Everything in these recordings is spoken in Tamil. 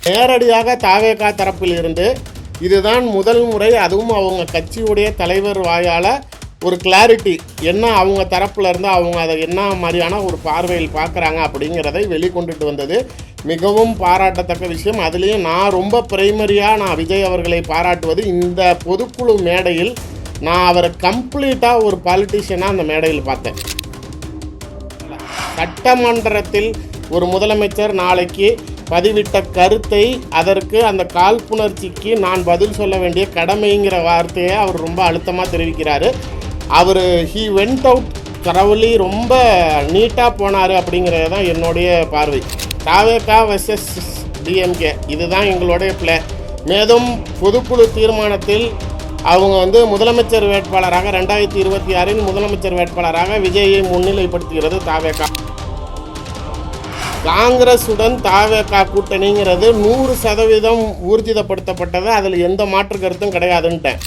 நேரடியாக தாவேகா தரப்பில் இருந்து இதுதான் முதல் முறை, அதுவும் அவங்க கட்சியுடைய தலைவர் வாயால் ஒரு கிளாரிட்டி என்ன அவங்க தரப்பில் இருந்து அவங்க அதை என்ன மாதிரியான ஒரு பார்வையில் பார்க்குறாங்க அப்படிங்கிறதை வெளிக்கொண்டுட்டு வந்தது மிகவும் பாராட்டத்தக்க விஷயம். அதுலேயும் நான் ரொம்ப பிரைமரியாக விஜய் அவர்களை பாராட்டுவது, இந்த பொதுக்குழு மேடையில் நான் அவரை கம்ப்ளீட்டாக ஒரு பாலிட்டிஷியனாக அந்த மேடையில் பார்த்தேன். சட்டமன்றத்தில் ஒரு முதலமைச்சர் நாளைக்கு பதிவிட்ட கருத்தை, அதற்கு அந்த காழ்ப்புணர்ச்சிக்கு நான் பதில் சொல்ல வேண்டிய கடமைங்கிற வார்த்தையை அவர் ரொம்ப அழுத்தமாக தெரிவிக்கிறாரு. அவர் ஹீ வென்ட் அவுட் தரவுலி ரொம்ப நீட்டாக போனார் அப்படிங்கிறது தான் என்னுடைய பார்வை. தாவேகா வெர்சஸ் டிஎம்கே இதுதான் எங்களுடைய பிளே. மேலும் பொதுக்குழு தீர்மானத்தில் அவங்க முதலமைச்சர் வேட்பாளராக 2026 முதலமைச்சர் வேட்பாளராக விஜயை முன்னிலைப்படுத்துகிறது தாவேகா. காங்கிரஸுடன் தாவேகா கூட்டணிங்கிறது 100% ஊர்ஜிதப்படுத்தப்பட்டது, அதில் எந்த மாற்று கருத்தும் கிடையாதுன்ட்டேன்.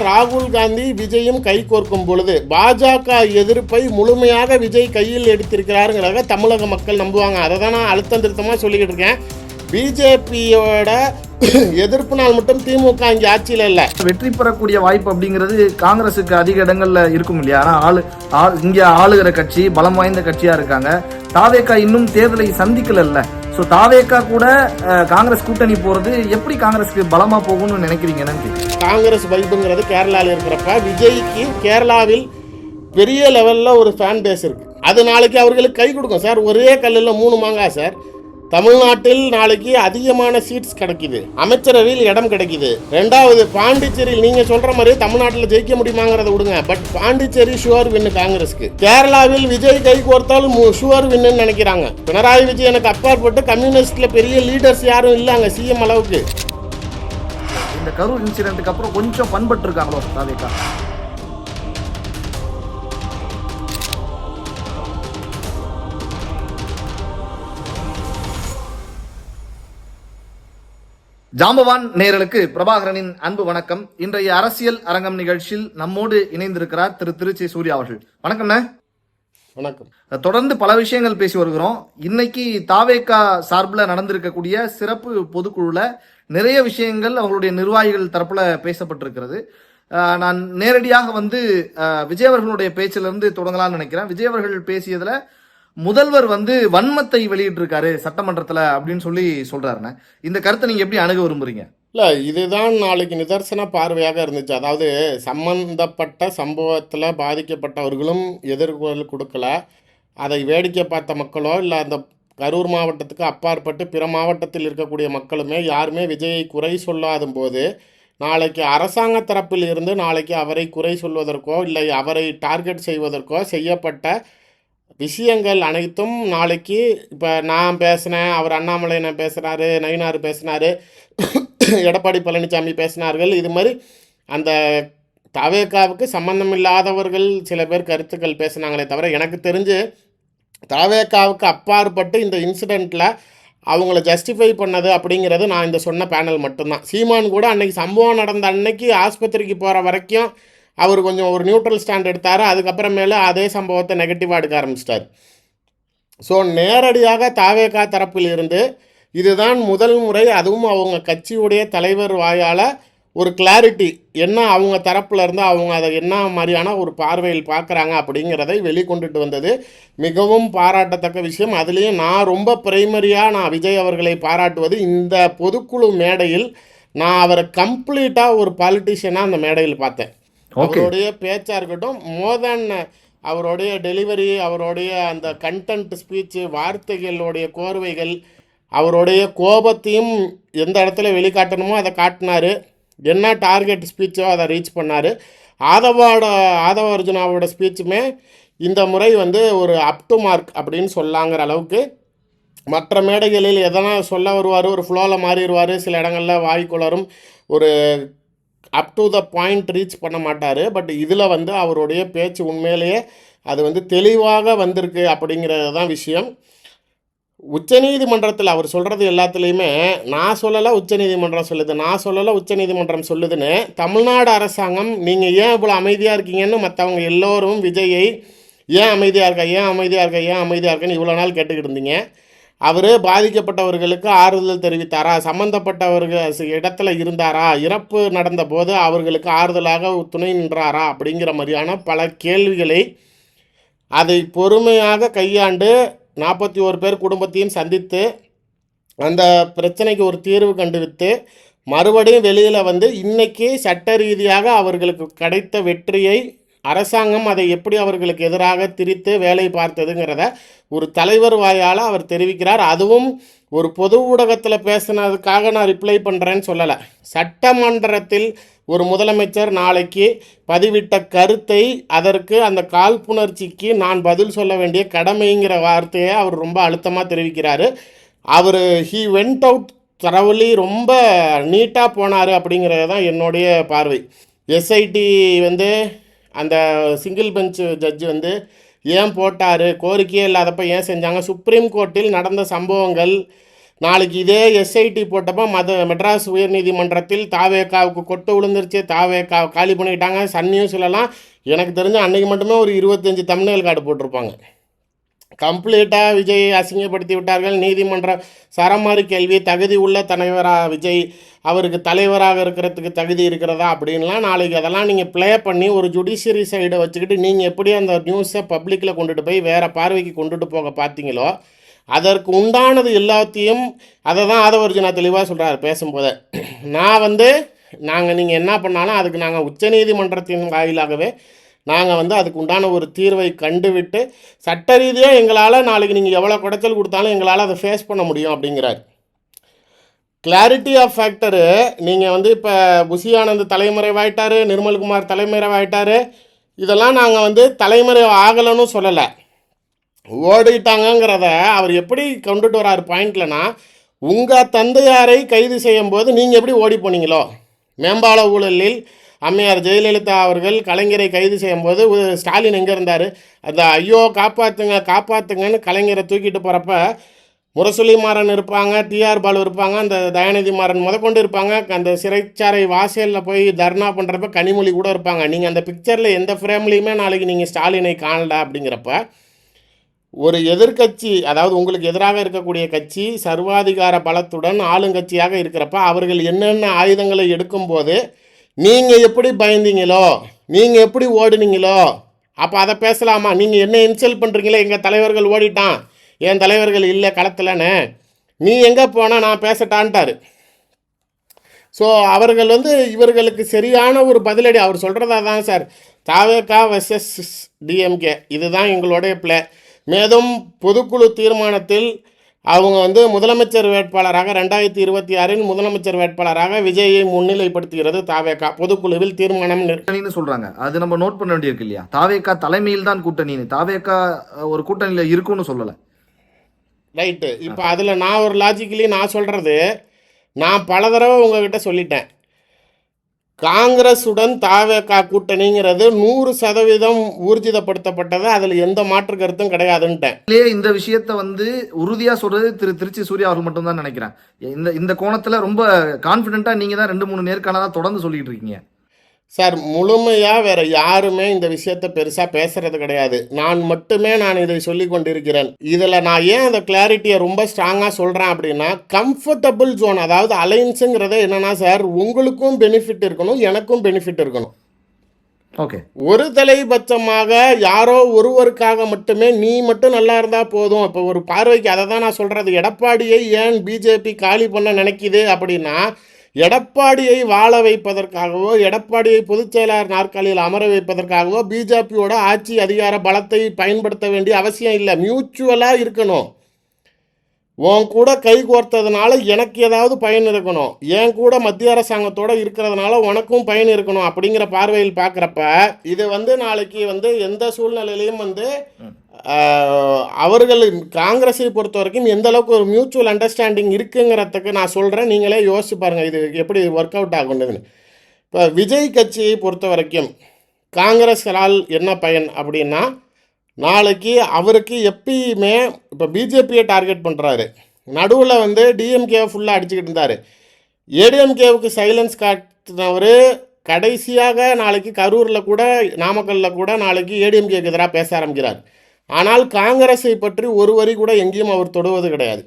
ராகுல் காந்தி விஜயும் கை கோர்க்கும் பொழுது பாஜக எதிர்ப்பை முழுமையாக விஜய் கையில் எடுத்திருக்கிறாருங்கிறத தமிழக மக்கள் நம்புவாங்க. அதை தான் நான் அழுத்தம் திருத்தமாக சொல்லிக்கிட்டு இருக்கேன். பிஜேபியோட எதிர்ப்புனால் மட்டும் திமுக இங்கே ஆட்சியில் இல்லை. வெற்றி பெறக்கூடிய வாய்ப்பு அப்படிங்கிறது காங்கிரஸுக்கு அதிக இடங்கள்ல இருக்கும் இல்லையா? ஆனால் இங்கே ஆளுகிற கட்சி பலம் வாய்ந்த கட்சியா இருக்காங்க. தாவேகா இன்னும் தேர்தலை சந்திக்கல. ஸோ தாவேகா கூட காங்கிரஸ் கூட்டணி போறது எப்படி காங்கிரஸுக்கு பலமா போகும்னு நினைக்கிறீங்கன்னு? காங்கிரஸ் வைப்புங்கிறது கேரளாவில் இருக்கிறப்ப விஜய்க்கு கேரளாவில் பெரிய லெவலில் ஒரு ஃபேன் பேஸ் இருக்கு. அது நாளைக்கு அவர்களுக்கு கை கொடுக்கும் சார். ஒரே கல்லில் 3 மாங்காய் சார். தமிழ்நாட்டில் நாளைக்கு அதிகமான சீட்ஸ் கிடைக்குது, அமைச்சரவையில் இடம் கிடைக்குது. 2வது பாண்டிச்சேரியில் நீங்கள் சொல்கிற மாதிரி தமிழ்நாட்டில் ஜெயிக்க முடியுமாங்கிறத விடுங்க, பட் பாண்டிச்சேரி ஷுவர் வின்னு காங்கிரஸ்க்கு. கேரளாவில் விஜய் கை கோர்த்தால் ஷுவர் வின்னு நினைக்கிறாங்க. பினராயி விஜயனுக்கு அப்பாற்பட்டு கம்யூனிஸ்டில் பெரிய லீடர்ஸ் யாரும் இல்லைங்க சிஎம் அளவுக்கு. இந்த கரூர் இன்சிடென்ட்டுக்கு அப்புறம் கொஞ்சம் பண்பட்டு இருக்காங்களோ தாவேகா? ஜாம்பவான் நேயர்களுக்கு பிரபாகரனின் அன்பு வணக்கம். இன்றைய அரசியல் அரங்கம் நிகழ்ச்சியில் நம்மோடு இணைந்திருக்கிறார் திரு திருச்சி சூர்யா அவர்கள். வணக்கம்ண்ணே. வணக்கம். தொடர்ந்து பல விஷயங்கள் பேசி வருகிறோம். இன்னைக்கு தாவேகா சார்பில் நடந்திருக்கக்கூடிய சிறப்பு பொதுக்குழுல நிறைய விஷயங்கள் அவங்களுடைய நிர்வாகிகள் தரப்புல பேசப்பட்டிருக்கிறது. நான் நேரடியாக விஜய் அவர்களுடைய பேச்சிலிருந்து தொடங்கலாம்னு நினைக்கிறேன். விஜய் அவர்கள் பேசியதுல முதல்வர் வன்மத்தை வெளியிட்டிருக்காரு சட்டமன்றத்தில் அப்படின்னு சொல்றாருண்ணே. இந்த கருத்தை நீங்க எப்படி அணுக விரும்புறீங்க? இல்லை, இதுதான் நாளைக்கு நிதர்சன பார்வையாக இருந்துச்சு. அதாவது சம்பந்தப்பட்ட சம்பவத்தில் பாதிக்கப்பட்டவர்களும் எதிர்கொள் கொடுக்கல. அதை வேடிக்கை பார்த்த மக்களோ இல்லை அந்த கரூர் மாவட்டத்துக்கு அப்பாற்பட்டு பிற மாவட்டத்தில் இருக்கக்கூடிய மக்களுமே யாருமே விஜயை குறை சொல்லாத போது நாளைக்கு அரசாங்க தரப்பில் இருந்து நாளைக்கு அவரை குறை சொல்வதற்கோ இல்லை அவரை டார்கெட் செய்வதற்கோ செய்யப்பட்ட விஷயங்கள் அனைத்தும் நாளைக்கு இப்போ நான் பேசினேன், அவர் அண்ணாமலை பேசுகிறாரு, நயினார் பேசினார், எடப்பாடி பழனிசாமி பேசினார்கள். இது மாதிரி அந்த தாவேகாவுக்கு சம்பந்தமில்லாதவர்கள் சில பேர் கருத்துக்கள் பேசினாங்களே தவிர எனக்கு தெரிஞ்சு தாவேகாவுக்கு அப்பாற்பட்டு இந்த இன்சிடெண்ட்டில் அவங்கள ஜஸ்டிஃபை பண்ணது அப்படிங்கிறது நான் இந்த சொன்ன பேனல் மட்டும்தான். சீமான் கூட அன்றைக்கி சம்பவம் நடந்த அன்னைக்கு ஆஸ்பத்திரிக்கு போகிற வரைக்கும் அவர் கொஞ்சம் ஒரு நியூட்ரல் ஸ்டாண்ட் எடுத்தார். அதுக்கப்புறமேல அதே சம்பவத்தை நெகட்டிவாக எடுக்க ஆரம்பிச்சிட்டார். ஸோ நேரடியாக தாவேகா தரப்பில் இருந்து இதுதான் முதல் முறை, அதுவும் அவங்க கட்சியுடைய தலைவர் வாயால் ஒரு கிளாரிட்டி என்ன அவங்க தரப்பில் இருந்து அவங்க அதை என்ன மாதிரியான ஒரு பார்வையில் பார்க்குறாங்க அப்படிங்கிறதை வெளிக்கொண்டுட்டு வந்தது மிகவும் பாராட்டத்தக்க விஷயம். அதுலேயும் நான் ரொம்ப பிரைமரியாக விஜய் அவர்களை பாராட்டுவது, இந்த பொதுக்குழு மேடையில் நான் அவரை கம்ப்ளீட்டாக ஒரு பாலிட்டிஷியனாக அந்த மேடையில் பார்த்தேன். அவருடைய பேச்சாக இருக்கட்டும், மோர் தேன் அவருடைய டெலிவரி, அவருடைய அந்த கண்டென்ட் ஸ்பீச்சு, வார்த்தைகளுடைய கோர்வைகள், அவருடைய கோபத்தையும் எந்த இடத்துல வெளிக்காட்டணுமோ அதை காட்டினார். என்ன டார்கெட் ஸ்பீச்சோ அதை ரீச் பண்ணார். ஆதவ அர்ஜுனாவோட ஸ்பீச்சுமே இந்த முறை ஒரு அப் டு மார்க் அப்படின்னு சொல்லாங்கிற அளவுக்கு. மற்ற மேடைகளில் எதனா சொல்ல வருவார், ஒரு ஃப்ளோவில் மாறிடுவார், சில இடங்களில் வாய்க்குளரும், ஒரு up to the point reach பண்ண மாட்டார். பட் இதில் அவருடைய பேச்சு உண்மையிலேயே அது தெளிவாக வந்திருக்கு அப்படிங்கிறது தான் விஷயம். உச்சநீதிமன்றத்தில் அவர் சொல்கிறது எல்லாத்துலேயுமே நான் சொல்லலை, உச்சநீதிமன்றம் சொல்லுது, நான் சொல்லலை, உச்சநீதிமன்றம் சொல்லுதுன்னு தமிழ்நாடு அரசாங்கம் நீங்கள் ஏன் இவ்வளோ அமைதியாக இருக்கீங்கன்னு மற்றவங்க எல்லோரும் விஜயை ஏன் அமைதியாக இருக்கா, ஏன் அமைதியாக இருக்கா, ஏன் அமைதியாக இருக்கன்னு இவ்வளோ நாள் கேட்டுக்கிட்டு இருந்தீங்க. அவர் பாதிக்கப்பட்டவர்களுக்கு ஆறுதல் தெரிவித்தாரா, சம்பந்தப்பட்டவர்கள் இடத்துல இருந்தாரா, இறப்பு நடந்த போது அவர்களுக்கு ஆறுதலாக துணை நின்றாரா அப்படிங்கிற மாதிரியான பல கேள்விகளை அதை பொறுமையாக கையாண்டு 41 பேர் குடும்பத்தையும் சந்தித்து அந்த பிரச்சனைக்கு ஒரு தீர்வு கண்டுவித்து மறுபடியும் வெளியில் வந்து இன்னைக்கு சட்ட ரீதியாக அவர்களுக்கு கிடைத்த வெற்றியை அரசாங்கம் அதை எப்படி அவர்களுக்கு எதிராக திரித்து வேலை பார்த்ததுங்கிறத ஒரு தலைவர் வாயால் அவர் தெரிவிக்கிறார். அதுவும் ஒரு பொது ஊடகத்தில் பேசினதுக்காக நான் ரிப்ளை பண்ணுறேன்னு சொல்லலை. சட்டமன்றத்தில் ஒரு முதலமைச்சர் நாளைக்கு பதிவிட்ட கருத்தை அதற்கு அந்த காழ்ப்புணர்ச்சிக்கு நான் பதில் சொல்ல வேண்டிய கடமைங்கிற வார்த்தையை அவர் ரொம்ப அழுத்தமாக தெரிவிக்கிறாரு. அவர் ஹீ வெண்ட் அவுட் தரவலி ரொம்ப நீட்டாக போனார் அப்படிங்கிறது தான் என்னுடைய பார்வை. எஸ்ஐடி வந்து அந்த சிங்கிள் பெஞ்ச் ஜட்ஜு வந்து ஏன் போட்டார், கோரிக்கையே இல்லாதப்ப ஏன் செஞ்சாங்க, சுப்ரீம் கோர்ட்டில் நடந்த சம்பவங்கள் நாளைக்கு இதே எஸ்ஐடி போட்டப்போ மெட்ராஸ் உயர்நீதிமன்றத்தில் தாவேக்காவுக்கு கொட்டு விழுந்துருச்சு, தாவேக்கா காலி பண்ணிக்கிட்டாங்க. சன் நியூஸ்லலாம் எனக்கு தெரிஞ்ச அன்றைக்கி மட்டுமே ஒரு 25 தம்ப்நெயில் கார்டு போட்டிருப்பாங்க. கம்ப்ளீட்டாக விஜயை அசிங்கப்படுத்தி விட்டார்கள். நீதிமன்ற சரமாரி கேள்வி, தகுதி உள்ள தலைவராக விஜய் அவருக்கு தலைவராக இருக்கிறதுக்கு தகுதி இருக்கிறதா அப்படின்லாம் நாளைக்கு அதெல்லாம் நீங்கள் ப்ளே பண்ணி ஒரு ஜுடிஷியரி சைடை வச்சுக்கிட்டு நீங்கள் எப்படி அந்த நியூஸை பப்ளிக்கில் கொண்டுட்டு போய் வேறு பார்வைக்கு கொண்டுட்டு போக பார்த்தீங்களோ அதற்கு உண்டானது எல்லாத்தையும் அதை தான் ஆதவர்ஜுனா தெளிவாக சொல்கிறார் பேசும்போது. நான் வந்து நீங்கள் என்ன பண்ணாலும் அதுக்கு நாங்கள் உச்சநீதிமன்றத்தின் வாயிலாகவே நாங்கள் வந்து அதுக்கு உண்டான ஒரு தீர்வை கண்டுவிட்டு சட்ட ரீதியாக எங்களால் நாளைக்கு நீங்கள் எவ்வளோ குடைச்சல் கொடுத்தாலும் எங்களால் அதை ஃபேஸ் பண்ண முடியும் அப்படிங்கிறார். கிளாரிட்டி ஆஃப் ஃபேக்டரு நீங்கள் வந்து இப்போ புஷி ஆனந்த் தலைமறைவாயிட்டார், நிர்மல்குமார் தலைமறைவாயிட்டார், இதெல்லாம் நாங்கள் வந்து தலைமறை ஆகலைன்னு சொல்லலை, ஓடிட்டாங்கங்கிறத அவர் எப்படி கொண்டுட்டு வரார் பாயிண்ட்லனா, உங்கள் தந்தையாரை கைது செய்யும் போது நீங்கள் எப்படி ஓடி போனீங்களோ, மேம்பால ஊழலில் அம்மையார் ஜெயலலிதா அவர்கள் கலைஞரை கைது செய்யும்போது ஸ்டாலின் எங்கே இருந்தார், அந்த ஐயோ காப்பாற்றுங்க காப்பாற்றுங்கன்னு கலைஞரை தூக்கிட்டு போகிறப்ப முரசொலி மாறன் இருப்பாங்க, டிஆர் பாலு இருப்பாங்க, அந்த தயாநிதி மாறன் முதற்கொண்டு இருப்பாங்க, அந்த சிறைச்சாலை வாசலில் போய் தர்ணா பண்ணுறப்ப கனிமொழி கூட இருப்பாங்க. நீங்கள் அந்த பிக்சரில் எந்த ஃப்ரேம்லேயுமே நாளைக்கு நீங்கள் ஸ்டாலினை காணல. அப்படிங்கிறப்ப ஒரு எதிர்கட்சி, அதாவது உங்களுக்கு எதிராக இருக்கக்கூடிய கட்சி சர்வாதிகார பலத்துடன் ஆளுங்கட்சியாக இருக்கிறப்ப அவர்கள் என்னென்ன ஆயுதங்களை எடுக்கும்போது நீங்கள் எப்படி பயந்தீங்களோ, நீங்கள் எப்படி ஓடுனீங்களோ, அப்போ அதை பேசலாமா? நீங்கள் என்ன இன்சல்ட் பண்ணுறீங்களே, எங்கள் தலைவர்கள் ஓடிட்டான், என் தலைவர்கள் இல்லை களத்தில்னு, நீ எங்கே போனால் நான் பேசட்டான்ட்டார். ஸோ அவர்கள் வந்து இவர்களுக்கு சரியான ஒரு பதிலடி அவர் சொல்கிறதா தான் சார், தாவேகா வெர்சஸ் டிஎம்கே இதுதான் எங்களுடைய பிளே. மேலும் பொதுக்குழு தீர்மானத்தில் அவங்க வந்து முதலமைச்சர் வேட்பாளராக 2026 முதலமைச்சர் வேட்பாளராக விஜயை முன்னிலைப்படுத்துகிறது தாவேகா. பொதுக்குழுவில் தீர்மானம் கூட்டணின்னு சொல்றாங்க, அது நம்ம நோட் பண்ண வேண்டியிருக்கு இல்லையா? தாவேகா தலைமையில் தான் கூட்டணி, தாவேகா ஒரு கூட்டணியில இருக்குன்னு சொல்லலை. ரைட்டு. இப்போ அதில் நான் ஒரு லாஜிக்கலி நான் சொல்கிறது, நான் பல தடவை உங்ககிட்ட சொல்லிட்டேன், காங்கிரஸுடன் தாவேகா கூட்டணிங்கிறது 100% ஊர்ஜிதப்படுத்தப்பட்டது, அதில் எந்த மாற்று கருத்தும் கிடையாதுன்ட்டேன். இந்த விஷயத்த வந்து உறுதியா சொல்றது திருச்சி சூர்யா அவர்கள் மட்டும் தான் நினைக்கிறேன். இந்த கோணத்துல ரொம்ப கான்பிடென்ட்டா நீங்க தான் 2-3 நேர்காணலா தொடர்ந்து சொல்லிட்டு இருக்கீங்க சார். முழுமையாக வேற யாருமே இந்த விஷயத்தை பெருசாக பேசுறது கிடையாது, நான் மட்டுமே இதை சொல்லி கொண்டிருக்கிறேன். இதில் நான் ஏன் அந்த கிளாரிட்டியை ரொம்ப ஸ்ட்ராங்காக சொல்கிறேன் அப்படின்னா, கம்ஃபர்டபுள் ஜோன், அதாவது அலைன்ஸுங்கிறத என்னன்னா சார், உங்களுக்கும் பெனிஃபிட் இருக்கணும், எனக்கும் பெனிஃபிட் இருக்கணும். ஓகே, ஒரு தலைபட்சமாக யாரோ ஒருவருக்காக மட்டுமே நீ மட்டும் நல்லா இருந்தால் போதும். இப்போ ஒரு பார்வைக்கு அதை தான் நான் சொல்கிறது. எடப்பாடியை ஏன் பிஜேபி காலி பண்ண நினைக்கிது அப்படின்னா, எடப்பாடியை வாழ வைப்பதற்காகவோ எடப்பாடியை பொதுச் செயலாளர் நாற்காலியில் அமர வைப்பதற்காகவோ பிஜேபியோட ஆட்சி அதிகார பலத்தை பயன்படுத்த வேண்டிய அவசியம் இல்லை. மியூச்சுவலாக இருக்கணும். உன் கூட கை கோர்த்ததுனால எனக்கு ஏதாவது பயன் இருக்கணும், என் கூட மத்திய அரசாங்கத்தோடு இருக்கிறதுனால உனக்கும் பயன் இருக்கணும் அப்படிங்கிற பார்வையில் பார்க்குறப்ப இது வந்து நாளைக்கு வந்து எந்த சூழ்நிலையிலையும் வந்து அவர்கள் காங்கிரஸை பொறுத்த வரைக்கும் எந்த அளவுக்கு ஒரு மியூச்சுவல் அண்டர்ஸ்டாண்டிங் இருக்குங்கிறதுக்கு நான் சொல்கிறேன். நீங்களே யோசிச்சு பாருங்கள் இது எப்படி ஒர்க் அவுட் ஆகுதுன்னு. இப்போ விஜய் கட்சியை பொறுத்த வரைக்கும் காங்கிரஸால் என்ன பயன் அப்படின்னா, நாளைக்கு அவருக்கு எப்பயுமே இப்போ பிஜேபியை டார்கெட் பண்ணுறாரு, நடுவில் வந்து டிஎம்கேவை ஃபுல்லாக அடிச்சுக்கிட்டு இருந்தார். ஏடிஎம்கேவுக்கு சைலன்ஸ் காட்டினவர் கடைசியாக நாளைக்கு கரூரில் கூட நாமக்கல்லில் கூட நாளைக்கு ஏடிஎம்கேக்கு எதிராக பேச ஆரம்பிக்கிறார். ஆனால் காங்கிரஸை பற்றி ஒரு வரி கூட எங்கேயும் அவர் தொடுவது கிடையாது.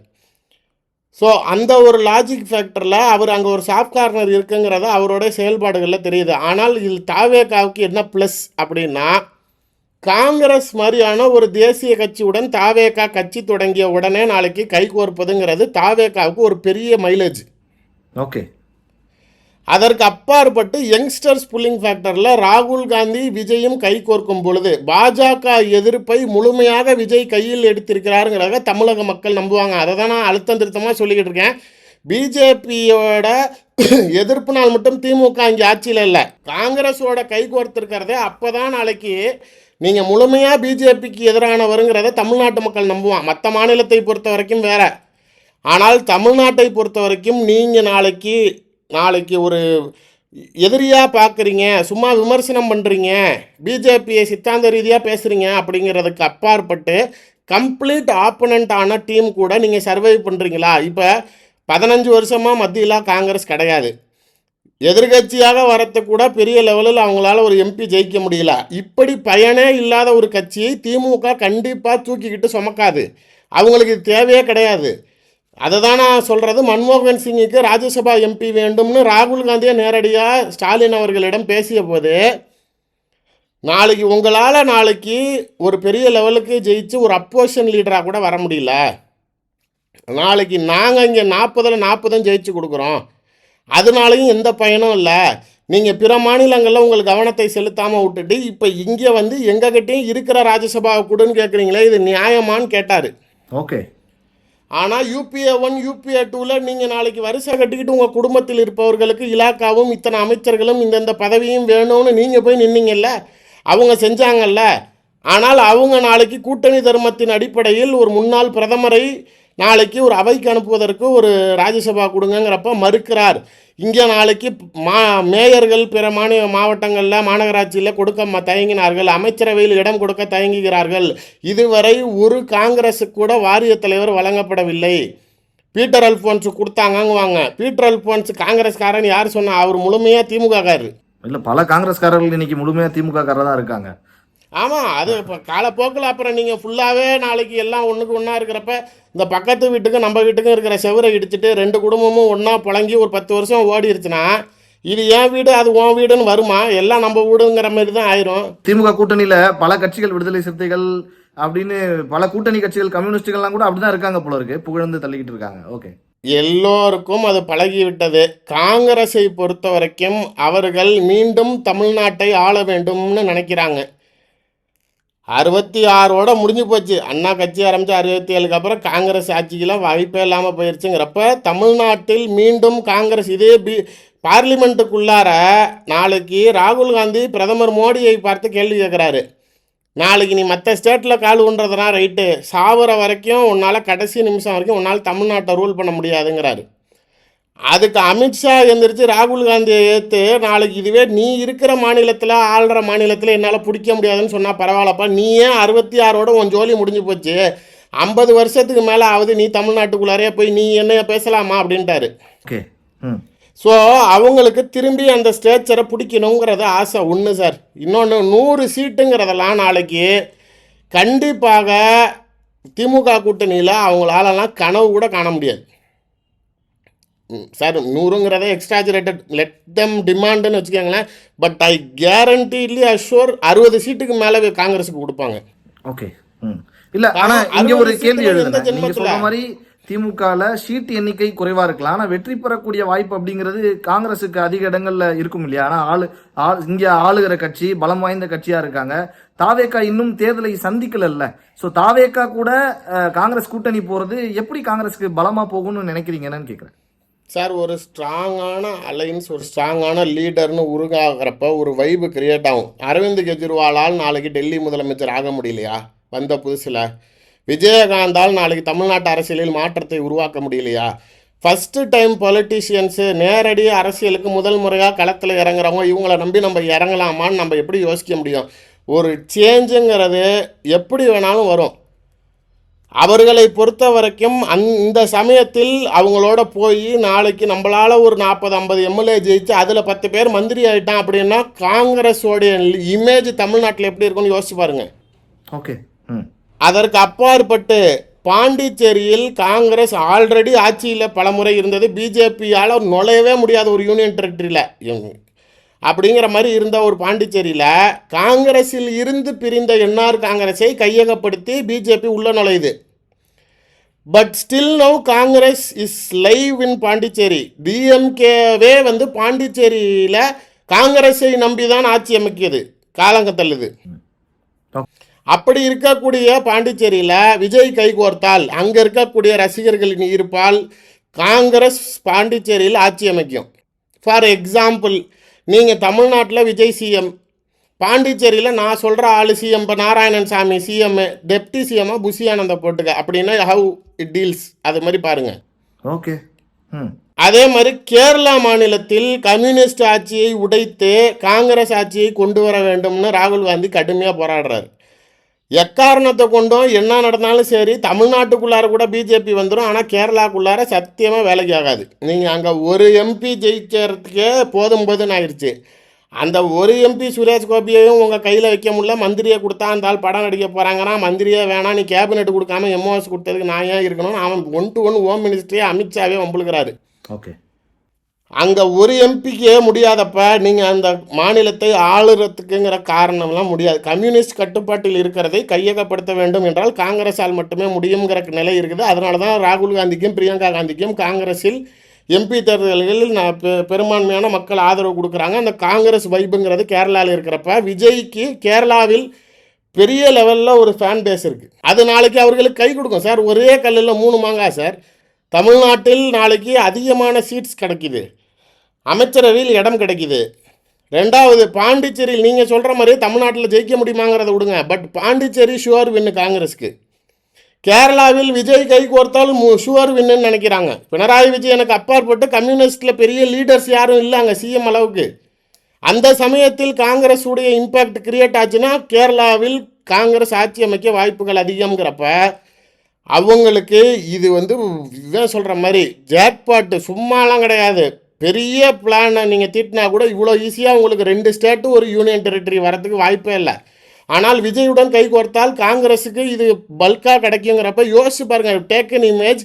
ஸோ அந்த ஒரு லாஜிக் ஃபேக்டரில் அவர் அங்கே ஒரு சாஃப்ட் கார்னர் இருக்குங்கிறத அவரோட செயல்பாடுகளில் தெரியுது. ஆனால் இதில் தாவேகாவுக்கு என்ன ப்ளஸ் அப்படின்னா, காங்கிரஸ் மாதிரியான ஒரு தேசிய கட்சியுடன் தாவேகா கட்சி தொடங்கிய உடனே நாளைக்கு கைகோர்ப்பதுங்கிறது தாவேகாவுக்கு ஒரு பெரிய மைலேஜ். ஓகே. அதற்கு அப்பாற்பட்டு யங்ஸ்டர்ஸ் புல்லிங் ஃபேக்டரில் ராகுல் காந்தி விஜயும் கைகோர்க்கும் பொழுது பாஜக எதிர்ப்பை முழுமையாக விஜய் கையில் எடுத்திருக்கிறாருங்கிறத தமிழக மக்கள் நம்புவாங்க. அதை தான் நான் அழுத்தம் திருத்தமாக சொல்லிக்கிட்டு இருக்கேன். பிஜேபியோட எதிர்ப்புனால் மட்டும் திமுக இங்கே ஆட்சியில் இல்லை, காங்கிரஸோட கைகோர்த்திருக்கிறதே அப்போ தான் நாளைக்கு நீங்கள் முழுமையாக பிஜேபிக்கு எதிரானவருங்கிறத தமிழ்நாட்டு மக்கள் நம்புவான். மற்ற மாநிலத்தை பொறுத்த வரைக்கும் வேற. ஆனால் தமிழ்நாட்டை பொறுத்த வரைக்கும் நீங்கள் நாளைக்கு ஒரு எதிரியாக பார்க்குறீங்க, சும்மா விமர்சனம் பண்ணுறீங்க, பிஜேபியை சித்தாந்த ரீதியாக பேசுகிறீங்க அப்படிங்கிறதுக்கு அப்பாற்பட்டு கம்ப்ளீட் ஆப்போனண்ட்டான டீம் கூட நீங்கள் சர்வை பண்ணுறீங்களா? இப்போ 15 வருஷமாக மத்தியில் காங்கிரஸ் கிடையாது. எதிர்கட்சியாக வரத்து கூட பெரிய லெவலில் அவங்களால ஒரு எம்பி ஜெயிக்க முடியல. இப்படி பயனே இல்லாத ஒரு கட்சியை திமுக கண்டிப்பாக தூக்கிக்கிட்டு சுமக்காது. அவங்களுக்கு இது தேவையே கிடையாது. அதை தான் நான் சொல்கிறது. மன்மோகன் சிங்குக்கு ராஜ்யசபா எம்பி வேண்டும்னு ராகுல் காந்தியை நேரடியாக ஸ்டாலின் அவர்களிடம் பேசிய போது, நாளைக்கு உங்களால் ஒரு பெரிய லெவலுக்கு ஜெயிச்சு ஒரு அப்போசிஷன் லீடராக கூட வர முடியல, நாளைக்கு நாங்கள் இங்கே 40 ஜெயிச்சு கொடுக்குறோம், அதனாலையும் எந்த பயனும் இல்லை, நீங்கள் பிற மாநிலங்களில் உங்கள் கவனத்தை செலுத்தாமல் விட்டுட்டு இப்போ இங்கே வந்து எங்ககிட்டையும் இருக்கிற ராஜ்யசபாவை கொடுன்னு கேட்குறீங்களே, இது நியாயமானு கேட்டார். ஓகே. ஆனால் UPA 1 UPA 2ல் நீங்கள் நாளைக்கு வரிசை கட்டிக்கிட்டு உங்கள் குடும்பத்தில் இருப்பவர்களுக்கு இலாக்காவும் இத்தனை அமைச்சர்களும் இந்தந்த பதவியும் வேணும்னு நீங்கள் போய் நின்னீங்கல்ல, அவங்க செஞ்சாங்கல்ல. ஆனால் அவங்க நாளைக்கு கூட்டணி தர்மத்தின் அடிப்படையில் ஒரு முன்னாள் பிரதமரை நாளைக்கு ஒரு அவைக்கு அனுப்புவதற்கு ஒரு ராஜ்யசபா கொடுங்கங்கிறப்ப மறுக்கிறார். இங்கே நாளைக்கு மேயர்கள் பிற மாவட்டங்களில் மாநகராட்சியில் கொடுக்க தயங்கினார்கள், அமைச்சரவையில் இடம் கொடுக்க தயங்குகிறார்கள். இதுவரை ஒரு காங்கிரஸுக்கு கூட வாரிய தலைவர் வழங்கப்படவில்லை. பீட்டர் அல்ஃபோன்ஸ் கொடுத்தாங்கங்குவாங்க. பீட்டர் அல்ஃபோன்ஸ் காங்கிரஸ்காரன் யார் சொன்னா? அவர் முழுமையாக திமுககாரர் இல்லை, பல காங்கிரஸ்காரர்கள் இன்னைக்கு முழுமையாக திமுககாரர் தான் இருக்காங்க. ஆமாம், அது இப்போ காலப்போக்கில் அப்புறம் நீங்கள் ஃபுல்லாகவே நாளைக்கு எல்லாம் ஒன்றுக்கு ஒன்றா இருக்கிறப்ப இந்த பக்கத்து வீட்டுக்கும் நம்ம வீட்டுக்கும் இருக்கிற செவரை இடிச்சிட்டு 2 குடும்பமும் ஒன்றா புழங்கி ஒரு 10 வருஷம் ஓடிடுச்சுன்னா இது என் வீடு அது உன் வீடுன்னு வருமா? எல்லாம் நம்ம வீடுங்கிற மாதிரி தான் ஆயிரும். திமுக கூட்டணியில் பல கட்சிகள், விடுதலை சிறுத்தைகள் அப்படின்னு பல கூட்டணி கட்சிகள், கம்யூனிஸ்டுகள்லாம் கூட அப்படிதான் இருக்காங்க போல இருக்கு, புகழ்ந்து தள்ளிக்கிட்டு இருக்காங்க. ஓகே. எல்லோருக்கும் அது பழகிவிட்டது. காங்கிரஸை பொறுத்த வரைக்கும் அவர்கள் மீண்டும் தமிழ்நாட்டை ஆள வேண்டும்னு நினைக்கிறாங்க. 66ஓட முடிஞ்சு போச்சு. அண்ணா கட்சி ஆரம்பித்து 67க்கு அப்புறம் காங்கிரஸ் ஆட்சிக்கெல்லாம் வாய்ப்பே இல்லாமல் போயிடுச்சுங்கிறப்ப தமிழ்நாட்டில் மீண்டும் காங்கிரஸ் இதே பார்லிமெண்ட்டுக்குள்ளார நாளைக்கு ராகுல் காந்தி பிரதமர் மோடியை பார்த்து கேள்வி கேட்குறாரு. நாளைக்கு நீ மற்ற ஸ்டேட்டில் கால் ஊன்றதுனா ரைட்டு, சாவர வரைக்கும் உன்னால் கடைசி நிமிஷம் வரைக்கும் உன்னால் தமிழ்நாட்டை ரூல் பண்ண முடியாதுங்கிறாரு. அதுக்கு அமித்ஷா எழுந்திரிச்சு ராகுல் காந்தியை ஏற்று நாளைக்கு இதுவே நீ இருக்கிற மாநிலத்தில் ஆள்ற மாநிலத்தில் என்னால் பிடிக்க முடியாதுன்னு சொன்னால் பரவாயில்லப்பா, நீ ஏன் 66ஓட உன் ஜோலி முடிஞ்சு போச்சு, 50 வருஷத்துக்கு மேலே ஆகுது, நீ தமிழ்நாட்டுக்குள்ளாரே போய் நீ என்ன பேசலாமா அப்படின்ட்டாரு. ஓகே. ஸோ அவங்களுக்கு திரும்பி அந்த ஸ்டேச்சரை பிடிக்கணுங்கிறத ஆசை ஒன்று சார். இன்னொன்று 100 சீட்டுங்கிறதெல்லாம் நாளைக்கு கண்டிப்பாக திமுக கூட்டணியில் அவங்களாலலாம் கனவு கூட காண முடியாது சார். 100ங்கிறத எக்ஸ்ட்ராஜுரேட்டட் லெட் தெம் டிமாண்டுன்னு வச்சுக்கோங்களேன். பட் ஐ கேரண்டிலி அஷ்யூர் 60 சீட்டுக்கு மேலே காங்கிரஸுக்கு கொடுப்பாங்க. ஓகே. இல்லை, ஆனால் இங்கே ஒரு கேள்வி எழுதுனேன். நீங்கள் சொல்ற மாதிரி திமுகவில் சீட்டு எண்ணிக்கை குறைவாக இருக்கலாம், ஆனால் வெற்றி பெறக்கூடிய வாய்ப்பு அப்படிங்கிறது காங்கிரஸுக்கு அதிக இடங்களில் இருக்கும் இல்லையா? ஆனால் இங்கே ஆளுகிற கட்சி பலம் வாய்ந்த கட்சியாக இருக்காங்க. தாவேக்கா இன்னும் தேர்தலை சந்திக்கல. ஸோ தாவேக்கா கூட காங்கிரஸ் கூட்டணி போகிறது எப்படி காங்கிரஸுக்கு பலமாக போகும்னு நினைக்கிறீங்கன்னு கேட்குறேன் சார். ஒரு ஸ்ட்ராங்கான அலைன்ஸ், ஒரு ஸ்ட்ராங்கான லீடர்னு உருவாகிறப்ப ஒரு வைப்பு கிரியேட் ஆகும். அரவிந்த் கெஜ்ரிவாலால் நாளைக்கு டெல்லி முதலமைச்சர் ஆக முடியலையா வந்த புதுசில்? விஜயகாந்தால் நாளைக்கு தமிழ்நாட்டு அரசியலில் மாற்றத்தை உருவாக்க முடியலையா? ஃபஸ்ட்டு டைம் பொலிட்டீஷியன்ஸு நேரடி அரசியலுக்கு முதல் முறையாக களத்தில் இறங்குறவங்க இவங்களை நம்பி நம்ம இறங்கலாமான்னு நம்ம எப்படி யோசிக்க முடியும்? ஒரு சேஞ்சுங்கிறது எப்படி வேணாலும் வரும். அவர்களை பொறுத்த வரைக்கும் இந்த சமயத்தில் அவங்களோட போய் நாளைக்கு நம்மளால் ஒரு 40-50 எம்எல்ஏ ஜெயிச்சு அதில் 10 பேர் மந்திரி ஆகிட்டான் அப்படின்னா காங்கிரஸோடைய இமேஜ் தமிழ்நாட்டில் எப்படி இருக்குன்னு யோசிச்சு பாருங்க. ஓகே. அதற்கு அப்பாற்பட்டு பாண்டிச்சேரியில் காங்கிரஸ் ஆல்ரெடி ஆட்சியில் பல முறை இருந்தது. பிஜேபியால் நுழையவே முடியாத ஒரு யூனியன் டெரிட்டரியில் அப்படிங்கிற மாதிரி இருந்த ஒரு பாண்டிச்சேரியில் காங்கிரஸில் இருந்து பிரிந்த என்ஆர் காங்கிரஸை கையகப்படுத்தி பிஜேபி உள்ள நுழையுது. But still now Congress is live in Pondicherry. டிஎம்கேவே வந்து பாண்டிச்சேரியில் காங்கிரஸை நம்பி தான் ஆட்சி அமைக்கியது, காலங்கத்தள்ளுது. அப்படி இருக்கக்கூடிய பாண்டிச்சேரியில் விஜய் கைகோர்த்தால் அங்கே இருக்கக்கூடிய ரசிகர்களின் ஈர்ப்பால் காங்கிரஸ் பாண்டிச்சேரியில் ஆட்சி அமைக்கும். ஃபார் எக்ஸாம்பிள், நீங்கள் தமிழ்நாட்டில் விஜய் சிஎம், பாண்டிச்சேரியில் நான் சொல்கிற ஆள் சிஎம். இப்போ நாராயணன் சாமி சிஎம், டெப்டி சிஎம்மாக புஷி ஆனந்த போட்டுக்க அப்படின்னா ஹவு இட் டீல்ஸ், அது மாதிரி பாருங்கள். ஓகே. அதே மாதிரி கேரளா மாநிலத்தில் கம்யூனிஸ்ட் ஆட்சியை உடைத்து காங்கிரஸ் ஆட்சியை கொண்டு வர வேண்டும்னு ராகுல் காந்தி கடுமையாக போராடுறாரு. எக்காரணத்தை கொண்டும் என்ன நடந்தாலும் சரி, தமிழ்நாட்டுக்குள்ளார கூட பிஜேபி வந்துடும், ஆனால் கேரளாக்குள்ளார சத்தியமாக வேலைக்கு ஆகாது. நீங்கள் அங்கே ஒரு எம்பி ஜெயிக்கிறதுக்கே போதும்னு ஆயிடுச்சு. அந்த ஒரு எம்பி சுரேஷ் கோபியையும் உங்கள் கையில் வைக்க முடியல. மந்திரியை கொடுத்தா அந்த ஆள் படம் நடிக்க போகிறாங்கன்னா மந்திரியே வேணாம், நீ கேபினெட் கொடுக்காம எம்ஓஎஸ் கொடுத்ததுக்கு நான் ஏன் இருக்கணும்னு அவன் 1-to-1 ஹோம் மினிஸ்ட்ரியே அமித்ஷாவே வம்புழுக்கிறாரு. ஓகே. அங்கே ஒரு எம்பிக்கே முடியாதப்ப நீங்கள் அந்த மாநிலத்தை ஆளுறதுக்குங்கிற காரணம்லாம் முடியாது. கம்யூனிஸ்ட் கட்டுப்பாட்டில் இருக்கிறதை கையகப்படுத்த வேண்டும் என்றால் காங்கிரஸால் மட்டுமே முடியுங்கிற நிலை இருக்குது. அதனால தான் ராகுல் காந்திக்கும் பிரியங்கா காந்திக்கும் காங்கிரஸில் எம்பி தேர்தல்களில் பெரும்பான்மையான மக்கள் ஆதரவு கொடுக்குறாங்க. அந்த காங்கிரஸ் வைப்புங்கிறது கேரளாவில் இருக்கிறப்ப விஜய்க்கு கேரளாவில் பெரிய லெவலில் ஒரு ஃபேன் பேஸ் இருக்குது. அது நாளைக்கு அவர்களுக்கு கை கொடுக்கும். சார், ஒரே கல்லில் 3 மாங்காய் சார். தமிழ்நாட்டில் நாளைக்கு அதிகமான சீட்ஸ் கிடைக்கிது, அமைச்சரவையில் இடம் கிடைக்கிது. ரெண்டாவது, பாண்டிச்சேரியில் நீங்கள் சொல்கிற மாதிரி தமிழ்நாட்டில் ஜெயிக்க முடியுமாங்கிறத விடுங்க, பட் பாண்டிச்சேரி ஷுவர் வின்னு காங்கிரஸ்க்கு. கேரளாவில் விஜய் கை கோர்த்தால் ஷுவர் வின்னு நினைக்கிறாங்க. பினராயி விஜயனுக்கு அப்பாற்பட்டு கம்யூனிஸ்டில் பெரிய லீடர்ஸ் யாரும் இல்லை அங்கே சிஎம் அளவுக்கு. அந்த சமயத்தில் காங்கிரஸ் உடைய இம்பேக்ட் கிரியேட் ஆச்சுன்னா கேரளாவில் காங்கிரஸ் ஆட்சி அமைக்க வாய்ப்புகள் அதிகம்ங்கிறப்ப அவங்களுக்கு இது வந்து இதான் சொல்கிற மாதிரி ஜாக்பாட்டு சும்மாலாம் கிடையாது. பெரிய பிளானை நீங்கள் தீட்டினா கூட இவ்வளோ ஈஸியாக உங்களுக்கு 2 ஸ்டேட்டு ஒரு யூனியன் டெரிட்டரி வரதுக்கு வாய்ப்பே இல்லை. ஆனால் விஜயுடன் கை கோர்த்தால் காங்கிரஸுக்கு இது பல்காக கிடைக்குங்கிறப்ப யோசிச்சு பாருங்கள். Taken image,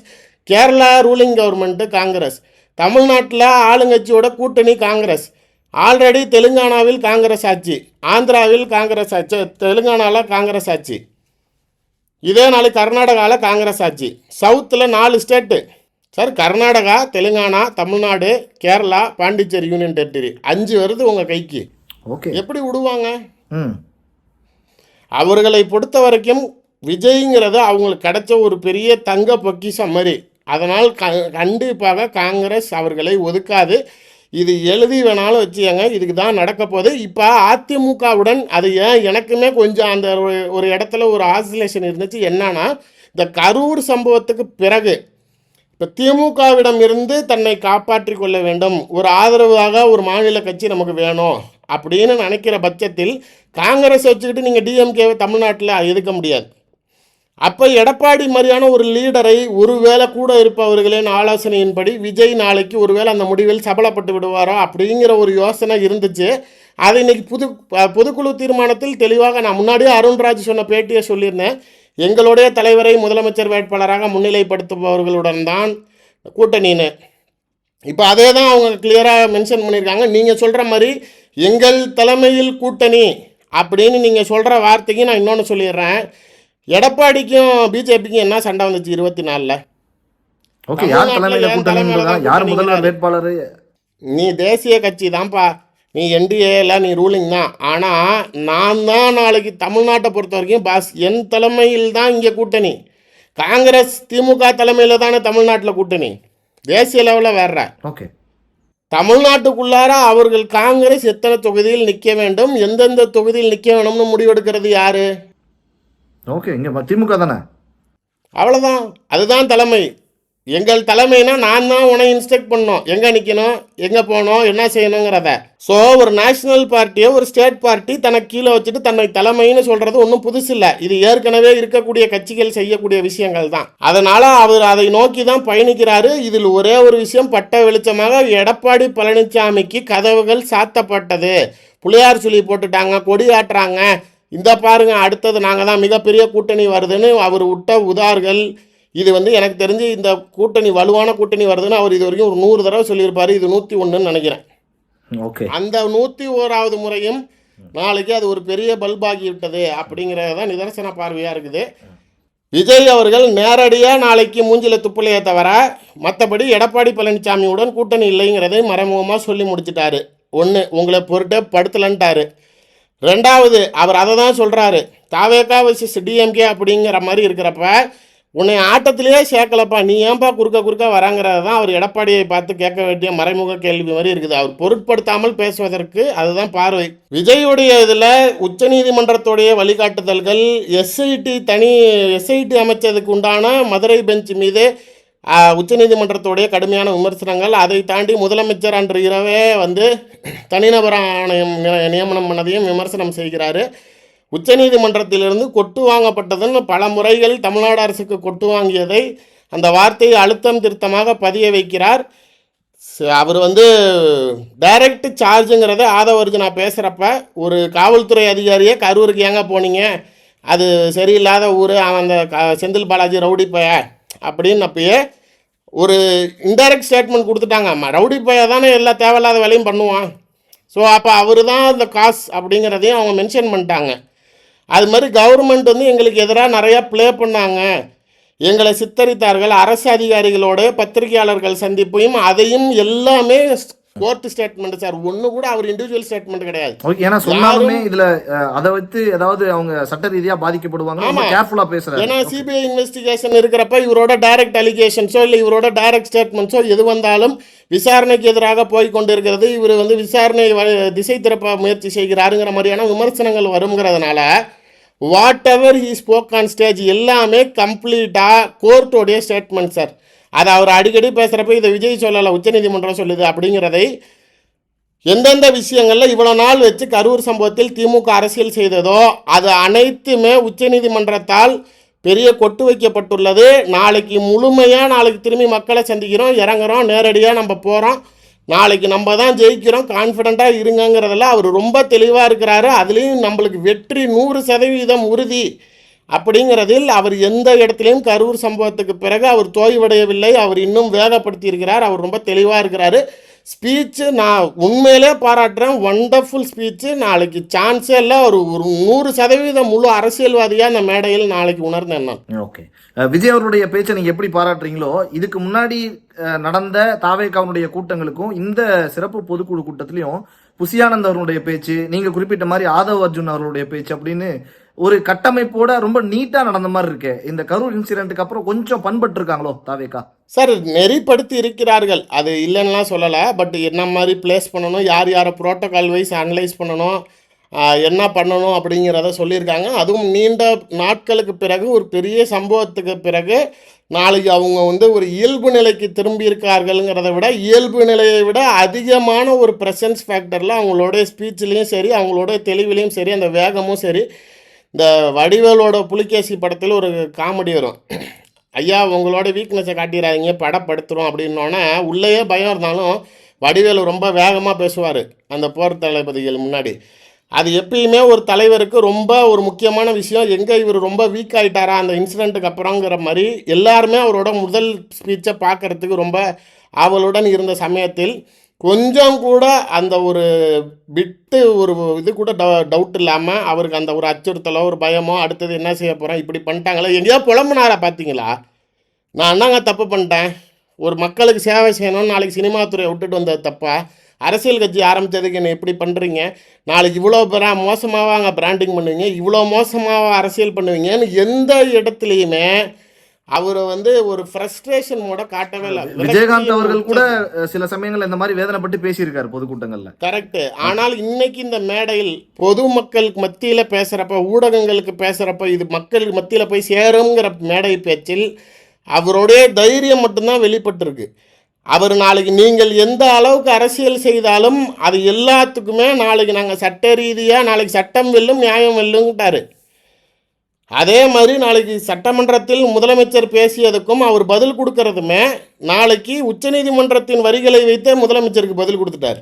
Kerala ruling government Congress, தமிழ்நாட்டில் ஆளுங்கட்சியோட கூட்டணி காங்கிரஸ், ஆல்ரெடி தெலுங்கானாவில் காங்கிரஸ் ஆட்சி, ஆந்திராவில் காங்கிரஸ் ஆட்சி, தெலுங்கானாவில் காங்கிரஸ் ஆட்சி, இதே நாளைக்கு கர்நாடகாவில் காங்கிரஸ் ஆட்சி, சவுத்தில் 4 state sir, Karnataka, Telangana, Tamil Nadu, Kerala, Pondicherry union territory 5 வருது உங்கள் கைக்கு. ஓகே. எப்படி விடுவாங்க? அவர்களை பொறுத்த வரைக்கும் விஜய்ங்கிறது அவங்களுக்கு கிடைச்ச ஒரு பெரிய தங்க பொக்கிஷம் மாதிரி. அதனால் கண்டிப்பாக காங்கிரஸ் அவர்களை ஒதுக்காது. இது எழுதி வேணாலும் வச்சுக்கங்க, இதுக்கு தான் நடக்க போகுது. இப்போ அதிமுகவுடன் அது ஏன் எனக்குமே கொஞ்சம் அந்த ஒரு இடத்துல ஒரு ஆசிலேஷன் இருந்துச்சு. என்னன்னா, இந்த கரூர் சம்பவத்துக்கு பிறகு இப்போ திமுகவிடம் இருந்து தன்னை காப்பாற்றி கொள்ள வேண்டும், ஒரு ஆதரவாக ஒரு மாநில கட்சி நமக்கு வேணும் அப்படின்னு நினைக்கிற பட்சத்தில் காங்கிரஸ் வச்சுக்கிட்டு நீங்கள் டிஎம்கேவை தமிழ்நாட்டில் எதுக்க முடியாது. அப்போ எடப்பாடி மாதிரியான ஒரு லீடரை ஒருவேளை கூட இருப்பவர்களின் ஆலோசனையின்படி விஜய் நாளைக்கு ஒருவேளை அந்த முடிவில் சபலப்பட்டு விடுவாரோ அப்படிங்கிற ஒரு யோசனை இருந்துச்சு. அது இன்னைக்கு பொதுக்குழு தீர்மானத்தில் தெளிவாக நான் முன்னாடியே அருண்ராஜ் சொன்ன பேட்டியை சொல்லியிருந்தேன். எங்களுடைய தலைவரை முதலமைச்சர் வேட்பாளராக முன்னிலைப்படுத்துபவர்களுடன் தான் கூட்டணின்னு. இப்போ அதே தான் அவங்க கிளியராக மென்ஷன் பண்ணியிருக்காங்க. நீங்கள் சொல்கிற மாதிரி எங்கள் தலைமையில் கூட்டணி அப்படின்னு நீங்கள் சொல்கிற வார்த்தைக்கு நான் இன்னொன்று சொல்லிடுறேன். எடப்பாடிக்கும் பிஜேபிக்கும் என்ன சண்டை வந்துச்சு 24? ஓகே, யார் தலைமையில கூட்டணி, யார் முதல்வர் வேட்பாளர்? நீ தேசிய கட்சி தான்ப்பா, நீ என்டிஏல நீ ரூலிங் தான். ஆனால் நான் தான் நாளைக்கு தமிழ்நாட்டை பொறுத்த வரைக்கும் பாஸ், என் தலைமையில் தான் இங்கே கூட்டணி. காங்கிரஸ் திமுக தலைமையில் தானே தமிழ்நாட்டில் கூட்டணி, தேசிய லெவலில் வேற. ஓகே. தமிழ்நாட்டுக்குள்ளார அவர்கள் காங்கிரஸ் எத்தனை தொகுதியில் நிற்க வேண்டும், எந்தெந்த தொகுதியில் நிற்க வேணும்னு முடிவெடுக்கிறது யாரு? ஓகே, இங்கே திமுக தானே. அவ்வளோதான், அதுதான் தலைமை. எங்கள் தலைமைனா நான் தான் உன்னை இன்ஸ்ட்ரக்ட் பண்ணோம், எங்கே நிற்கணும், எங்கே போகணும், என்ன செய்யணுங்கிறத. ஸோ ஒரு நேஷ்னல் பார்ட்டியோ ஒரு ஸ்டேட் பார்ட்டி தனக்கு கீழே வச்சுட்டு தன்னை தலைமைன்னு சொல்கிறது ஒன்றும் புதுசு இல்லை. இது ஏற்கனவே இருக்கக்கூடிய கட்சிகள் செய்யக்கூடிய விஷயங்கள் தான். அதனால் அவர் அதை நோக்கி தான் பயணிக்கிறாரு. இதில் ஒரே ஒரு விஷயம் பட்ட வெளிச்சமாக, எடப்பாடி பழனிசாமிக்கு கதவுகள் சாத்தப்பட்டது. புளியார் சொல்லி போட்டுட்டாங்க, கொடி ஆட்டுறாங்க, இந்த பாருங்க அடுத்தது நாங்கள் தான் மிகப்பெரிய கூட்டணி வருதுன்னு அவர் விட்ட உதார்கள். இது வந்து எனக்கு தெரிஞ்சு இந்த கூட்டணி வலுவான கூட்டணி வருதுன்னு அவர் இது வரைக்கும் ஒரு 100 தடவை சொல்லியிருப்பார். இது 101ன்னு நினைக்கிறேன். ஓகே. அந்த 101வது முறையும் நாளைக்கு அது ஒரு பெரிய பல்பாகி விட்டது அப்படிங்கிறது தான் நிதர்சன பார்வையாக இருக்குது. விஜய் அவர்கள் நேரடியாக நாளைக்கு மூஞ்சில துப்புலையே தவிர மற்றபடி எடப்பாடி பழனிசாமியுடன் கூட்டணி இல்லைங்கிறதை மறைமுகமாக சொல்லி முடிச்சிட்டாரு. ஒன்று, உங்களை பொருட்டே படுத்தலன்ட்டாரு. ரெண்டாவது, அவர் அதை தான் சொல்கிறாரு, தாவேகா வர்சஸ் டிஎம்கே அப்படிங்கிற மாதிரி இருக்கிறப்ப உன்னை ஆட்டத்திலேயே சேர்க்கலப்பா, நீ ஏன்பா குறுக்க வராங்கிறத தான் அவர் எடப்பாடியை பார்த்து கேட்க வேண்டிய மறைமுக கேள்வி மாதிரி இருக்குது. அவர் பொருட்படுத்தாமல் பேசுவதற்கு அதுதான் பார்வை. விஜயுடைய இதில் உச்சநீதிமன்றத்துடைய வழிகாட்டுதல்கள் எஸ்ஐடி அமைச்சதுக்கு உண்டான மதுரை பெஞ்ச் மீது உச்சநீதிமன்றத்துடைய கடுமையான விமர்சனங்கள், அதை தாண்டி முதலமைச்சர் அன்று இரவே வந்து தனிநபர் ஆணையம் நியமனம் பண்ணதையும் விமர்சனம் செய்கிறாரு. உச்சநீதிமன்றத்திலிருந்து கொட்டு வாங்கப்பட்டதுன்னு பல முறைகள் தமிழ்நாடு அரசுக்கு கொட்டு வாங்கியதை அந்த வார்த்தையை அழுத்தம் திருத்தமாக பதிய வைக்கிறார். அவர் வந்து டைரக்ட் சார்ஜுங்கிறத ஆதவர்ஜுனா பேசுகிறப்ப ஒரு காவல்துறை அதிகாரியே கரூருக்கு ஏங்க போனீங்க, அது சரியில்லாத ஊர், அவன் அந்த செந்தில் பாலாஜி ரவுடி பைய அப்படின்னப்பயே ஒரு இன்டைரக்ட் ஸ்டேட்மெண்ட் கொடுத்துட்டாங்க. ரவுடி பைய தானே எல்லா தேவையில்லாத வேலையும் பண்ணுவான், ஸோ அப்போ அவர் தான் அந்த காசு அப்படிங்கிறதையும் அவங்க மென்ஷன் பண்ணிட்டாங்க. அது மாதிரி கவர்மெண்ட் வந்து எங்களுக்கு எதிராக நிறையா ப்ளே பண்ணாங்க, எங்களை சித்தரித்தார்கள், அரசு அதிகாரிகளோட பத்திரிகையாளர்கள் சந்திப்பையும் அதையும் எல்லாமே கோர்ட் ஸ்டேட்மெண்ட் சார். ஒன்று கூட அவர் இண்டிவிஜுவல் ஸ்டேட்மெண்ட் கிடையாது. ஏன்னா சொன்னாலுமே இதுல அதை வைத்து ஏதாவது அவங்க சட்ட ரீதியா பாதிக்கப்படுவாங்க. கேர்ஃபுல்லா பேசுறாங்க. ஏன்னா சிபிஐ இன்வெஸ்டிகேஷன் இருக்கிறப்ப இவரோட டைரக்ட் அலிகேஷன்ஸோ இல்லை இவரோட டைரக்ட் ஸ்டேட்மெண்ட்ஸோ எது வந்தாலும் விசாரணைக்கு எதிராக போய் கொண்டு இருக்கிறது. இவர் வந்து விசாரணை திசை திருப்ப முயற்சி செய்கிறாருங்கிற மாதிரியான விமர்சனங்கள் வருங்கிறதுனால whatever he spoke on stage எல்லாமே கம்ப்ளீட்டாக கோர்ட்டோடைய ஸ்டேட்மெண்ட் சார். அதை அவர் அடிக்கடி பேசுகிறப்ப இதை விஜய் சொல்லலை, உச்சநீதிமன்றம் சொல்லுது அப்படிங்கிறதை எந்தெந்த விஷயங்களில் இவ்வளோ நாள் வச்சு கரூர் சம்பவத்தில் திமுக அரசியல் செய்ததோ அது அனைத்துமே உச்சநீதிமன்றத்தால் பெரிய கொட்டு வைக்கப்பட்டுள்ளது. நாளைக்கு முழுமையாக நாளைக்கு திரும்பி மக்களை சந்திக்கிறோம், இறங்குறோம், நேரடியாக நம்ம போகிறோம், நாளைக்கு நம்ம தான் ஜெயிக்கிறோம், கான்ஃபிடண்ட்டாக இருங்கிறதுல அவர் ரொம்ப தெளிவாக இருக்கிறாரு. அதுலேயும் நம்மளுக்கு வெற்றி 100% உறுதி அப்படிங்கிறதில் அவர் எந்த இடத்துலையும் கரூர் சம்பவத்துக்கு பிறகு அவர் தோய்வடையவில்லை. அவர் இன்னும் வேகப்படுத்தி இருக்கிறார். அவர் ரொம்ப தெளிவாக இருக்கிறாரு. ஸ்பீச்சு நான் உண்மையிலே பாராட்டுறேன், ஒண்டர்ஃபுல் ஸ்பீச்சு. நாளைக்கு சான்ஸே இல்லை, ஒரு 100% முழு அரசியல்வாதியாக அந்த மேடையில் நாளைக்கு உணர்ந்தேன் நான். ஓகே, விஜய் அவருடைய பேச்சை நீங்கள் எப்படி பாராட்டுறீங்களோ, இதுக்கு முன்னாடி நடந்த தாவேகாவுடைய கூட்டங்களுக்கும் இந்த சிறப்பு பொதுக்குழு கூட்டத்திலையும் புசியானந்த் அவர்களுடைய பேச்சு, நீங்கள் குறிப்பிட்ட மாதிரி ஆதவ் அர்ஜுன் அவர்களுடைய பேச்சு அப்படின்னு ஒரு கட்டமைப்போட ரொம்ப நீட்டா நடந்த மாதிரி இருக்கு. இந்த கரூர் இன்சிடென்ட்டுக்கு அப்புறம் கொஞ்சம் பண்பட்டு இருக்காங்களோ தாவேகா? சார் நெறிப்படுத்தி இருக்கிறார்கள், அது இல்லைன்னா சொல்லலை. பட் என்ன மாதிரி பிளேஸ் பண்ணணும், யார் யாரை ப்ரோட்டோகால் வைஸ் அனலைஸ் பண்ணணும், என்ன பண்ணணும் அப்படிங்கிறத சொல்லியிருக்காங்க. அதுவும் நீண்ட நாட்களுக்கு பிறகு ஒரு பெரிய சம்பவத்துக்கு பிறகு நாளைக்கு அவங்க வந்து ஒரு இயல்பு நிலைக்கு திரும்பி இருக்கார்கள்ங்கிறத விட இயல்பு நிலையை விட அதிகமான ஒரு ப்ரெசன்ஸ் ஃபேக்டரில் அவங்களோட ஸ்பீச்லேயும் சரி அவங்களோட தெளிவிலையும் சரி அந்த வேகமும் சரி. இந்த வடிவேலோட புலிகேசி படத்தில் ஒரு காமெடி வரும், ஐயா உங்களோட வீக்னஸை காட்டிடாதீங்க படப்படுத்துகிறோம் அப்படின்னோடனே உள்ளேயே பயம் இருந்தாலும் வடிவேலு ரொம்ப வேகமாக பேசுவார் அந்த போர் தளபதிகள் முன்னாடி. அது எப்பயுமே ஒரு தலைவருக்கு ரொம்ப ஒரு முக்கியமான விஷயம். எங்கே இவர் ரொம்ப வீக் ஆகிட்டாரா அந்த இன்சிடெண்ட்டுக்கு அப்புறங்கிற மாதிரி எல்லாருமே அவரோட முதல் ஸ்பீச்சை பார்க்குறதுக்கு ரொம்ப ஆவலுடன் இருந்த சமயத்தில் கொஞ்சம் கூட அந்த ஒரு பிட்டு ஒரு இது கூட டவுட் இல்லாமல் அவருக்கு அந்த ஒரு அச்சுறுத்தலோ ஒரு பயமோ அடுத்தது என்ன செய்ய போகிறேன் இப்படி பண்ணிட்டாங்களே, எங்கேயோ புலம்புனாரா பார்த்தீங்களா? நான் என்னங்க தப்பு பண்ணிட்டேன், ஒரு மக்களுக்கு சேவை செய்யணும்னு நாளைக்கு சினிமா துறையை விட்டுட்டு வந்தது தப்பா? அரசியல் கட்சி ஆரம்பித்ததுக்கு என்ன எப்படி பண்ணுறீங்க? நாளைக்கு இவ்வளோ மோசமாக அங்கே பிராண்டிங் பண்ணுவீங்க, இவ்வளோ மோசமாக அரசியல் பண்ணுவீங்கன்னு எந்த இடத்துலையுமே அவர் வந்து ஒரு ஃப்ரஸ்ட்ரேஷன் மோட காட்டவே இல்லை. விஜயகாந்த் அவர்கள் கூட சில சமயங்கள் இந்த மாதிரி வேதனைப்பட்டு பேசியிருக்காரு பொதுக்கூட்டங்கள்ல. கரெக்டு. ஆனால் இன்னைக்கு இந்த மேடையில் பொதுமக்களுக்கு மத்தியில் பேசுகிறப்ப ஊடகங்களுக்கு பேசுகிறப்ப இது மக்களுக்கு மத்தியில் போய் சேருங்கிற மேடை பேச்சில் அவருடைய தைரியம் மட்டும்தான் வெளிப்பட்டிருக்கு. அவர் நாளைக்கு நீங்கள் எந்த அளவுக்கு அரசியல் செய்தாலும் அது எல்லாத்துக்குமே நாளைக்கு நாங்கள் சட்ட ரீதியாக நாளைக்கு சட்டம் வெல்லும் நியாயம் வெல்லுங்கிட்டாரு. அதே மாதிரி நாளைக்கு சட்டமன்றத்தில் முதலமைச்சர் பேசியதுக்கும் அவர் பதில் கொடுக்கறதுமே நாளைக்கு உச்சநீதிமன்றத்தின் வரிகளை வைத்தே முதலமைச்சருக்கு பதில் கொடுத்துட்டார்.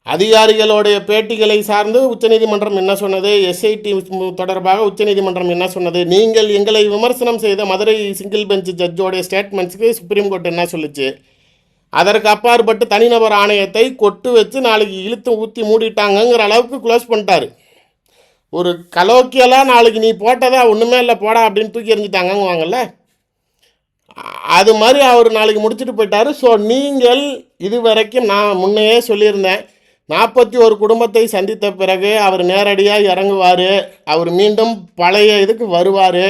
அதிகாரிகளுடைய பேட்டிகளை சார்ந்து உச்சநீதிமன்றம் என்ன சொன்னது, எஸ்ஐடி தொடர்பாக உச்சநீதிமன்றம் என்ன சொன்னது, நீங்கள் எங்களை விமர்சனம் செய்த மதுரை சிங்கிள் பெஞ்ச் ஜட்ஜோடைய ஸ்டேட்மெண்ட்ஸுக்கு சுப்ரீம் கோர்ட் என்ன சொல்லுச்சு, அதற்கு அப்பாற்பட்டு தனிநபர் ஆணையத்தை கொட்டு வச்சு நாளைக்கு இழுத்து ஊற்றி மூடிட்டாங்கங்கிற அளவுக்கு க்ளோஸ் பண்ணிட்டாரு. ஒரு கலோக்கியலாக நாளைக்கு நீ போட்டதா ஒன்றுமே இல்லை போடா அப்படின்னு தூக்கி எறிஞ்சிட்டாங்கங்குவாங்கல்ல, அது மாதிரி அவர் நாளைக்கு முடிச்சுட்டு போயிட்டார். ஸோ நீங்கள் இது வரைக்கும் நான் முன்னையே சொல்லியிருந்தேன், 41 குடும்பத்தை சந்தித்த பிறகு அவர் நேரடியாக இறங்குவார், அவர் மீண்டும் பழைய இதுக்கு வருவார்.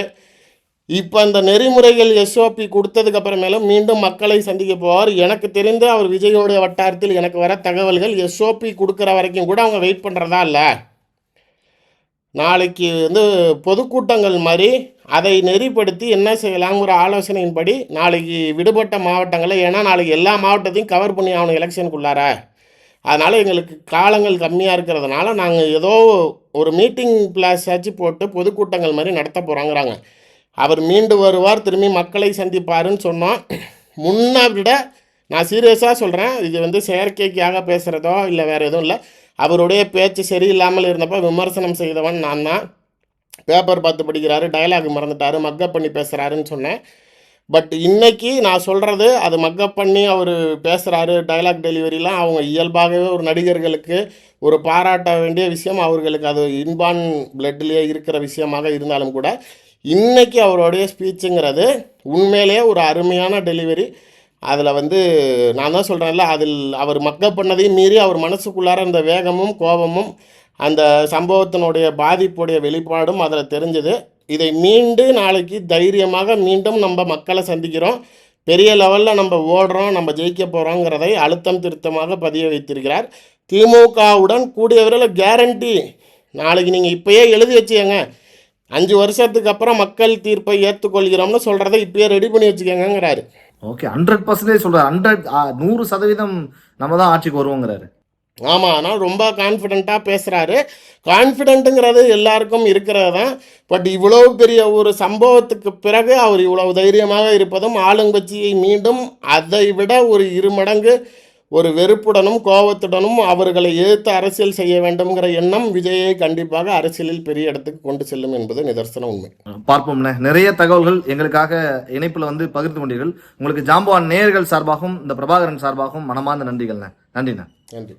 இப்போ அந்த நெறிமுறைகள் எஸ்ஓபி கொடுத்ததுக்கு அப்புறமேலும் மீண்டும் மக்களை சந்திக்க போவார். எனக்கு தெரிந்து அவர் விஜயோடைய வட்டாரத்தில் எனக்கு வர தகவல்கள் எஸ்ஓபி கொடுக்குற வரைக்கும் கூட அவங்க வெயிட் பண்ணுறதா இல்லை. நாளைக்கு பொதுக்கூட்டங்கள் மாதிரி அதை நெறிப்படுத்தி என்ன செய்யலாங்கிற ஆலோசனையின்படி நாளைக்கு விடுபட்ட மாவட்டங்களை, ஏன்னா நாளைக்கு எல்லா மாவட்டத்தையும் கவர் பண்ணி ஆகணும் எலெக்ஷனுக்குள்ளார. அதனால் எங்களுக்கு காலங்கள் கம்மியாக இருக்கிறதுனால நாங்கள் ஏதோ ஒரு மீட்டிங் பிளாஸ் ஆச்சு போட்டு பொதுக்கூட்டங்கள் மாதிரி நடத்த போகிறாங்கிறாங்க. அவர் மீண்டு வருவார், திரும்பி மக்களை சந்திப்பாருன்னு சொன்னோம். முன்னை விட நான் சீரியஸாக சொல்கிறேன், இது செயற்கைக்காக பேசுகிறதோ இல்லை வேறு எதுவும் இல்லை. அவருடைய பேச்சு சரியில்லாமல் இருந்தப்போ விமர்சனம் செய்தவன் நான் தான். பேப்பர் பார்த்து படிக்கிறாரு, டயலாக் மறந்துட்டார், மக்கப் பண்ணி பேசுகிறாருன்னு சொன்னேன். பட் இன்னைக்கு நான் சொல்கிறது அது மக்கப் பண்ணி அவர் பேசுகிறாரு, டைலாக் டெலிவரிலாம் அவங்க இயல்பாகவே ஒரு நடிகர்களுக்கு ஒரு பாராட்ட வேண்டிய விஷயம், அவர்களுக்கு அது இன்பான் பிளட்லேயே இருக்கிற விஷயமாக இருந்தாலும் கூட இன்றைக்கி அவருடைய ஸ்பீச்சுங்கிறது உண்மையிலேயே ஒரு அருமையான டெலிவரி. அதில் நான் தான் சொல்கிறேன்ல, அதில் அவர் மக்கப் பண்ணதையும் மீறி அவர் மனசுக்குள்ளார அந்த வேகமும் கோபமும் அந்த சம்பவத்தினுடைய பாதிப்புடைய வெளிப்பாடும் அதில் தெரிஞ்சது. இதை மீண்டு நாளைக்கு தைரியமாக மீண்டும் நம்ம மக்களை சந்திக்கிறோம், பெரிய லெவலில் நம்ம ஓடுறோம், நம்ம ஜெயிக்க போகிறோங்கிறதை அழுத்தம் திருத்தமாக பதிய வைத்திருக்கிறார். திமுகவுடன் கூடிய விரைவில் கேரண்டி. நாளைக்கு நீங்கள் இப்போயே எழுதி வச்சுக்கங்க, 5 வருஷத்துக்கு அப்புறம் மக்கள் தீர்ப்பை ஏற்றுக்கொள்கிறோம்னு சொல்கிறத இப்போயே ரெடி பண்ணி வச்சுக்கோங்கிறாரு. ஓகே, 100% சொல்கிறார். 100% நம்ம தான் ஆட்சிக்கு வருவோங்கிறாரு. ஆமாம், ஆனால் ரொம்ப கான்ஃபிடெண்ட்டாக பேசுகிறாரு. கான்ஃபிடென்ட்டுங்கிறது எல்லாருக்கும் இருக்கிறது தான். பட் இவ்வளோ பெரிய ஒரு சம்பவத்துக்கு பிறகு அவர் இவ்வளவு தைரியமாக இருப்பதும் ஆளுங்கட்சியை மீண்டும் அதை விட ஒரு 2 மடங்கு ஒரு வெறுப்புடனும் கோபத்துடனும் அவர்களை எதிர்த்து அரசியல் செய்ய வேண்டும்ங்கிற எண்ணம் விஜயை கண்டிப்பாக அரசியலில் பெரிய இடத்துக்கு கொண்டு செல்லும் என்பது நிதர்சன உண்மை. பார்ப்போம்ண்ணே. நிறைய தகவல்கள் எங்களுக்காக இணைப்பில் பகிர்ந்து கொண்டீர்கள். உங்களுக்கு ஜாம்பவான் நேயர்கள் சார்பாகவும் இந்த பிரபாகரன் சார்பாகவும் மனமார்ந்த நன்றிகள்ண்ணே. நன்றிண்ணே. நன்றி.